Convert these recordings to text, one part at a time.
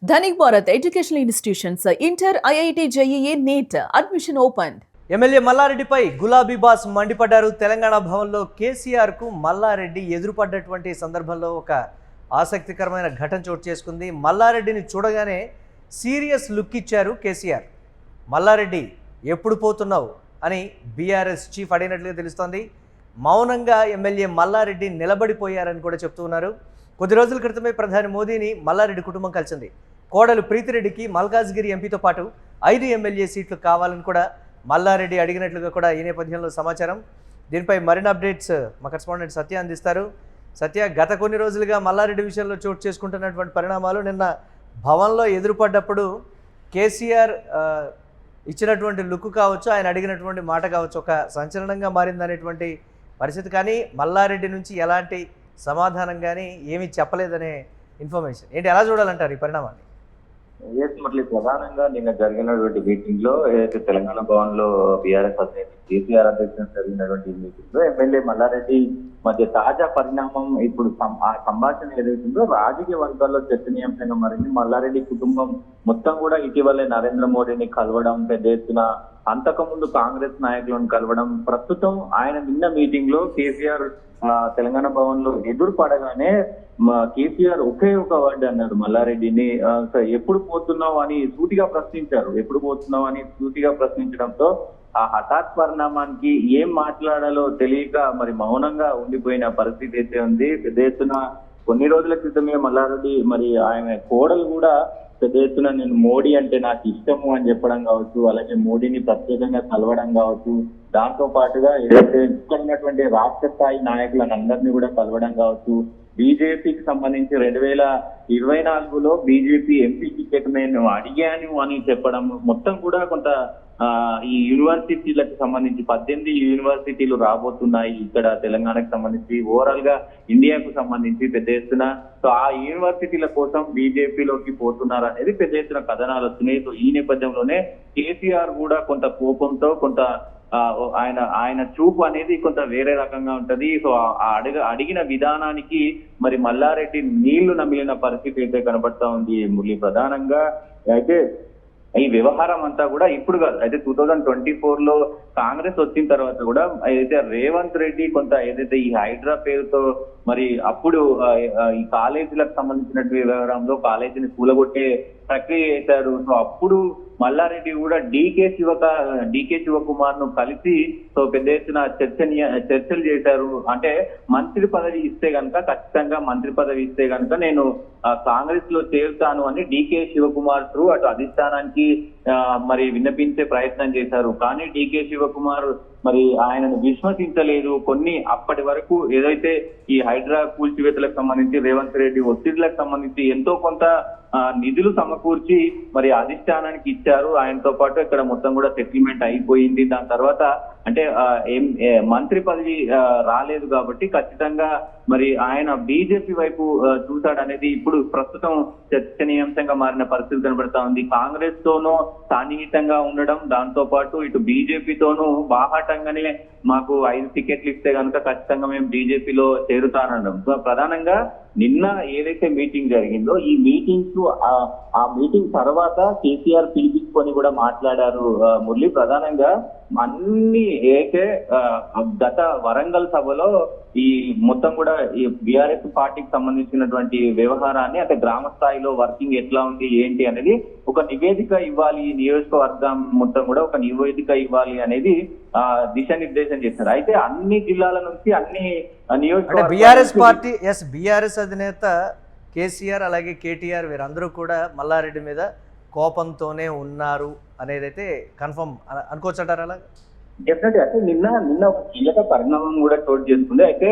Dhanik Bharat educational institutions inter IIT JEE NEET admission open. MLA మల్లారెడ్డిపై గులాబీ boss మండిపడ్డారు. తెలంగాణ భవన్లో కేసీఆర్కు మల్లారెడ్డి ఎదురుపడ్డటువంటి సందర్భంలో ఒక ఆసక్తికరమైన ఘటన చోటు చేసుకుంది. మల్లారెడ్డిని చూడగానే సీరియస్ లుక్ ఇచ్చారు కేసీఆర్. మల్లారెడ్డి ఎప్పుడు పోతున్నావు అని బీఆర్ఎస్ చీఫ్ అడిగినట్లుగా తెలుస్తోంది. మౌనంగా ఎమ్మెల్యే మల్లారెడ్డి నిలబడిపోయారని కూడా చెప్తున్నారు. కొద్ది రోజుల క్రితమే ప్రధాని మోదీని మల్లారెడ్డి కుటుంబం కలిసింది. కోడలు ప్రీతిరెడ్డికి మల్కాజ్గిరి ఎంపీతో పాటు 5 ఎమ్మెల్యే సీట్లు కావాలని కూడా మల్లారెడ్డి అడిగినట్లుగా కూడా ఈ నేపథ్యంలో సమాచారం. దీనిపై మరిన్ని అప్డేట్స్ మా కరెస్పాండెంట్ సత్య అందిస్తారు. సత్య, గత కొన్ని రోజులుగా మల్లారెడ్డి విషయంలో చోటు చేసుకుంటున్నటువంటి పరిణామాలు, నిన్న భవన్లో ఎదురుపడ్డప్పుడు కేసీఆర్ ఇచ్చినటువంటి లుక్ కావచ్చు, ఆయన అడిగినటువంటి మాట కావచ్చు, ఒక సంచలనంగా మారిందనేటువంటి పరిస్థితి. కానీ మల్లారెడ్డి నుంచి ఎలాంటి సమాధానం కానీ ఏమీ చెప్పలేదనే ఇన్ఫర్మేషన్ ఏంటి, ఎలా చూడాలంటారు ఈ పరిణామాన్ని? మురళి, ప్రధానంగా నిన్న జరిగినటువంటి మీటింగ్ లో ఏదైతే తెలంగాణ భవన్ లో బీఆర్ఎస్ అధినేత కేసీఆర్ అధ్యక్షతన జరిగినటువంటి మీటింగ్ లో ఎమ్మెల్యే మల్లారెడ్డి మధ్య తాజా పరిణామం ఇప్పుడు ఆ సంభాషణ ఏదైతుందో రాజకీయ వర్గాల్లో చర్చనీయాంశంగా మారింది. మల్లారెడ్డి కుటుంబం మొత్తం కూడా ఇటీవలే నరేంద్ర మోడీని కలవడం, పెద్ద ఎత్తున అంతకుముందు కాంగ్రెస్ నాయకులను కలవడం, ప్రస్తుతం ఆయన నిన్న మీటింగ్ లో కేసీఆర్ తెలంగాణ భవన్ లో ఎదురు పడగానే కేసీఆర్ ఒకే ఒక వర్డ్ అన్నారు మల్లారెడ్డిని. ఎప్పుడు పోతున్నావు అని సూటిగా ప్రశ్నించారు. ఎప్పుడు పోతున్నావు అని సూటిగా ప్రశ్నించడంతో ఆ హఠాత్ పరిణామానికి ఏం మాట్లాడాలో తెలియక మరి మౌనంగా ఉండిపోయిన పరిస్థితి అయితే ఉంది. పెద్ద ఎత్తున కొన్ని రోజుల క్రితమే మల్లారెడ్డి మరి ఆయన కోడలు కూడా పెద్ద ఎత్తున నేను మోడీ అంటే నాకు ఇష్టము అని చెప్పడం కావచ్చు, అలాగే మోడీని ప్రత్యేకంగా కలవడం కావచ్చు, దాంతో పాటుగా ఏదైతే ఇక్కడ ఉన్నటువంటి రాష్ట్ర స్థాయి నాయకులను అందరినీ కూడా కలవడం కావచ్చు, బీజేపీకి సంబంధించి 2024లో బీజేపీ ఎంపీ టికెట్ నేను అడిగాను అని చెప్పడం, మొత్తం కూడా కొంత ఈ యూనివర్సిటీలకు సంబంధించి 18 యూనివర్సిటీలు రాబోతున్నాయి ఇక్కడ తెలంగాణకు సంబంధించి, ఓవరాల్ గా ఇండియాకు సంబంధించి పెద్ద ఎత్తున. సో ఆ యూనివర్సిటీల కోసం బీజేపీలోకి పోతున్నారు అనేది పెద్ద ఎత్తున కథనాలు వస్తున్నాయి. సో ఈ నేపథ్యంలోనే కేసీఆర్ కూడా కొంత కోపంతో కొంత ఆయన చూపు అనేది కొంత వేరే రకంగా ఉంటది. సో అడిగిన విధానానికి మరి మల్లారెడ్డి నీళ్లు నమిలిన పరిస్థితి అయితే కనబడతా ఉంది మురళి. ప్రధానంగా అయితే ఈ వ్యవహారం అంతా కూడా ఇప్పుడు కాదు, అయితే 2024లో కాంగ్రెస్ వచ్చిన తర్వాత కూడా అయితే రేవంత్ రెడ్డి కొంత ఏదైతే ఈ హైడ్రా పేరుతో మరి అప్పుడు ఈ కాలేజీలకు సంబంధించినటువంటి వ్యవహారంలో కాలేజీని కూలగొట్టే ప్రక్రియ చేశారు. సో అప్పుడు మల్లారెడ్డి కూడా డీకే శివకుమార్ ను కలిసి సో పెద్ద ఎత్తున చర్చలు చేశారు. అంటే మంత్రి పదవి ఇస్తే గనక, ఖచ్చితంగా మంత్రి పదవి ఇస్తే గనక నేను కాంగ్రెస్ లో చేరుతాను అని డీకే శివకుమార్ త్రూ అటు అధిష్టానానికి మరి విన్నపించే ప్రయత్నం చేశారు. కానీ డీకే శివకుమార్ మరి ఆయనను విశ్వసించలేదు. కొన్ని అప్పటి వరకు ఏదైతే ఈ హైడ్రా కూల్చివేతలకు సంబంధించి రేవంత్ రెడ్డి ఒత్తిడిలకు సంబంధించి ఎంతో కొంత నిధులు సమకూర్చి మరి అధిష్టానానికి ఇచ్చారు. ఆయనతో పాటు ఇక్కడ మొత్తం కూడా సెటిల్మెంట్ అయిపోయింది. దాని తర్వాత అంటే మంత్రి పదవి రాలేదు కాబట్టి ఖచ్చితంగా మరి ఆయన బీజేపీ వైపు చూశాడనేది ఇప్పుడు ప్రస్తుతం చర్చనీయాంశంగా మారిన పరిస్థితి కనబడతా ఉంది. కాంగ్రెస్ తోనూ సన్నిహితంగా ఉండడం, దాంతో పాటు ఇటు బీజేపీతోనూ బాహాటంగానే మాకు 5 టికెట్లు ఇస్తే కనుక ఖచ్చితంగా మేము బీజేపీలో చేరుతానడం. ప్రధానంగా నిన్న ఏదైతే మీటింగ్ జరిగిందో ఈ మీటింగ్స్ ఆ మీటింగ్ తర్వాత కేసీఆర్ పిలిపించుకొని కూడా మాట్లాడారు మురళి. ప్రధానంగా అన్ని ఏదైతే గత వరంగల్ సభలో ఈ మొత్తం కూడా ఈ బీఆర్ఎస్ పార్టీకి సంబంధించినటువంటి వ్యవహారాన్ని అంటే గ్రామ స్థాయిలో వర్కింగ్ ఎట్లా ఉంది ఏంటి అనేది ఒక నివేదిక ఇవ్వాలి, నియోజకవర్గం మొత్తం కూడా ఒక నివేదిక ఇవ్వాలి అనేది దిశానిర్దేశం చేశారు. అయితే అన్ని జిల్లాల నుంచి అన్ని నియోజకవర్గాలు బీఆర్ఎస్ అధినేత కేసీఆర్ అలాగే కేటీఆర్ వీరందరూ కూడా మల్లారెడ్డి మీద కోపంతోనే ఉన్నారు అనేది అయితే కన్ఫర్మ్ అనుకోవచ్చంటారు. అలా డెఫినెట్లీ అయితే నిన్న ఒక కీలక పరిణామం కూడా చోటు చేసుకుంది. అయితే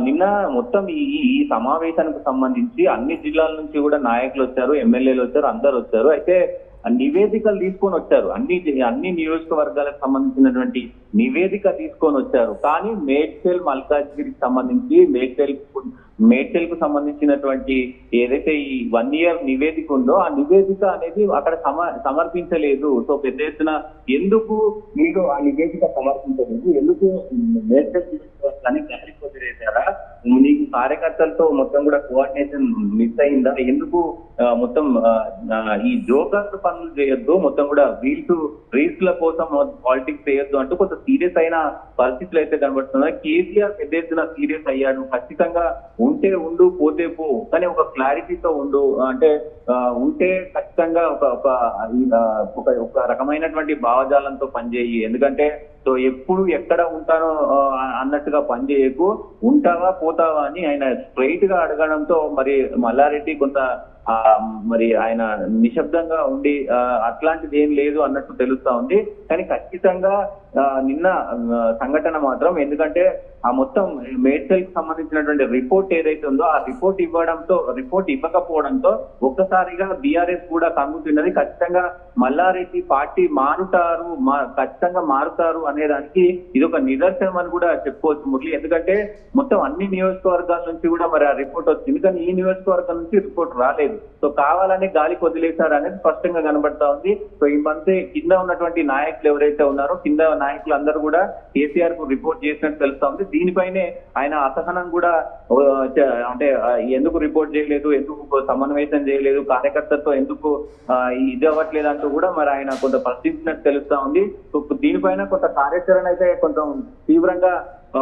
నిన్న మొత్తం ఈ సమావేశానికి సంబంధించి అన్ని జిల్లాల నుంచి కూడా నాయకులు వచ్చారు, ఎమ్మెల్యేలు వచ్చారు, అందరు వచ్చారు. అయితే నివేదికలు తీసుకొని వచ్చారు. అన్ని నియోజకవర్గాలకు సంబంధించినటువంటి నివేదిక తీసుకొని వచ్చారు. కానీ మేడ్చల్ మల్కాజ్గిరికి సంబంధించి మేడ్చల్ కు సంబంధించినటువంటి ఏదైతే ఈ 1 year నివేదిక ఉందో ఆ నివేదిక అనేది అక్కడ సమర్పించలేదు. సో పెద్ద ఎత్తున ఎందుకు మీరు ఆ నివేదిక సమర్పించలేదు, ఎందుకు మేడ్చల్ అని గాలికి వదిలేశారా, నీకు కార్యకర్తలతో మొత్తం కూడా కోఆర్డినేషన్ మిస్ అయిందా, ఎందుకు మొత్తం ఈ జోకర్ పనులు చేయొద్దు, మొత్తం కూడా రీల్స్ ల కోసం పాలిటిక్స్ చేయొద్దు అంటూ కొంత సీరియస్ అయిన పరిస్థితులు అయితే కనబడుతున్నాయి. కేసీఆర్ పెద్ద ఎత్తున సీరియస్ అయ్యాడు. ఖచ్చితంగా ఉంటే ఉండు, పోతే పో, కానీ ఒక క్లారిటీతో ఉండు, అంటే ఉంటే ఖచ్చితంగా ఒక రకమైనటువంటి భావజాలంతో పనిచేయి. ఎందుకంటే సో ఎప్పుడు ఎక్కడ ఉంటానో అన్నట్టుగా పనిచేయకు, ఉంటావా పోతావా అని ఆయన స్ట్రైట్ గా అడగడంతో మరి మల్లారెడ్డి కొంత మరి ఆయన నిశ్శబ్దంగా ఉండి అట్లాంటిది ఏం లేదు అన్నట్టు తెలుస్తా ఉంది. కానీ ఖచ్చితంగా నిన్న సంఘటన మాత్రం, ఎందుకంటే ఆ మొత్తం మేడ్చల్ కి సంబంధించినటువంటి రిపోర్ట్ ఏదైతే ఉందో ఆ రిపోర్ట్ ఇవ్వకపోవడంతో ఒక్కసారిగా బీఆర్ఎస్ కూడా కంగుతున్నది. ఖచ్చితంగా మల్లారెడ్డి పార్టీ ఖచ్చితంగా మారుతారు అనే దానికి ఇది ఒక నిదర్శనం అని కూడా చెప్పుకోవచ్చు మురళి. ఎందుకంటే మొత్తం అన్ని నియోజకవర్గాల నుంచి కూడా మరి ఆ రిపోర్ట్ వచ్చింది, కానీ ఈ నియోజకవర్గం నుంచి రిపోర్ట్ రాలేదు. సో కావాలని గాలికి వదిలేశారు అనేది స్పష్టంగా కనబడతా ఉంది. సో ఈ మంత్రి కింద ఉన్నటువంటి నాయకులు ఎవరైతే ఉన్నారో, కింద నాయకులు అందరూ కూడా కేసీఆర్ కు రిపోర్ట్ చేసినట్టు తెలుస్తా ఉంది. దీనిపైనే ఆయన అసహనం కూడా, అంటే ఎందుకు రిపోర్ట్ చేయలేదు, ఎందుకు సమన్వయం చేయలేదు, కార్యకర్తలతో ఎందుకు ఇది అవ్వట్లేదు అంటూ కూడా మరి ఆయన కొంత ప్రశ్నించినట్టు తెలుస్తా ఉంది. సో దీనిపైన కొంత కార్యాచరణ అయితే కొంచెం తీవ్రంగా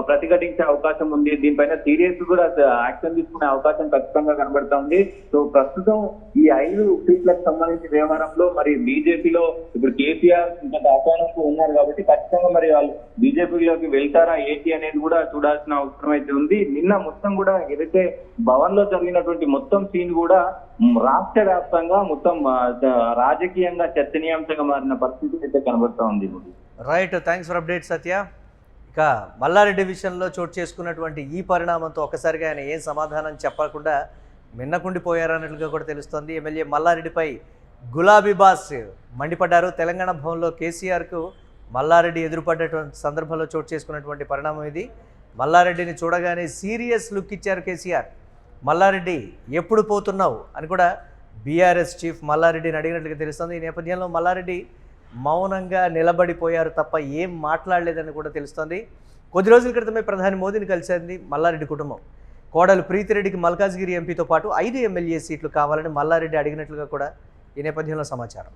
ప్రతిఘటించే అవకాశం ఉంది. దీనిపైన సీరియస్ కూడా యాక్షన్ తీసుకునే అవకాశం ఖచ్చితంగా కనబడతా ఉంది. సో ప్రస్తుతం ఈ 5 సీట్లకు సంబంధించిన వ్యవహారంలో మరి బీజేపీలో ఇప్పుడు కేసీఆర్ ఇంత అసహనంతో ఉన్నారు కాబట్టి ఖచ్చితంగా మరి వాళ్ళు బీజేపీలోకి వెళ్తారా ఏంటి అనేది కూడా చూడాల్సిన అవసరం అయితే ఉంది. నిన్న మొత్తం కూడా ఏదైతే భవన్ లో జరిగినటువంటి మొత్తం సీన్ కూడా రాష్ట్ర వ్యాప్తంగా మొత్తం రాజకీయంగా చర్చనీయాంశంగా మారిన పరిస్థితి అయితే కనబడతా ఉంది. రైట్, థ్యాంక్స్ ఫర్ అప్డేట్ సత్య. ఇక మల్లారెడ్డి విషయంలో చోటు చేసుకున్నటువంటి ఈ పరిణామంతో ఒక్కసారిగా ఆయన ఏం సమాధానం చెప్పకుండా మిన్నకుండిపోయారన్నట్లుగా కూడా తెలుస్తోంది. ఎమ్మెల్యే మల్లారెడ్డిపై గులాబీ బాస్ మండిపడ్డారు. తెలంగాణ భవన్లో కేసీఆర్కు మల్లారెడ్డి ఎదురుపడ్డటువంటి సందర్భంలో చోటు చేసుకున్నటువంటి పరిణామం ఇది. మల్లారెడ్డిని చూడగానే సీరియస్ లుక్ ఇచ్చారు కేసీఆర్. మల్లారెడ్డి ఎప్పుడు పోతున్నావు అని కూడా బీఆర్ఎస్ చీఫ్ మల్లారెడ్డిని అడిగినట్లుగా తెలుస్తోంది. ఈ నేపథ్యంలో మల్లారెడ్డి మౌనంగా నిలబడిపోయారు తప్ప ఏం మాట్లాడలేదని కూడా తెలుస్తోంది. కొద్ది రోజుల క్రితమే ప్రధాని మోదీని కలిసింది మల్లారెడ్డి కుటుంబం. కోడలు ప్రీతిరెడ్డికి మల్కాజ్గిరి ఎంపీతో పాటు 5 ఎమ్మెల్యే సీట్లు కావాలని మల్లారెడ్డి అడిగినట్లుగా కూడా ఈ నేపథ్యంలో సమాచారం.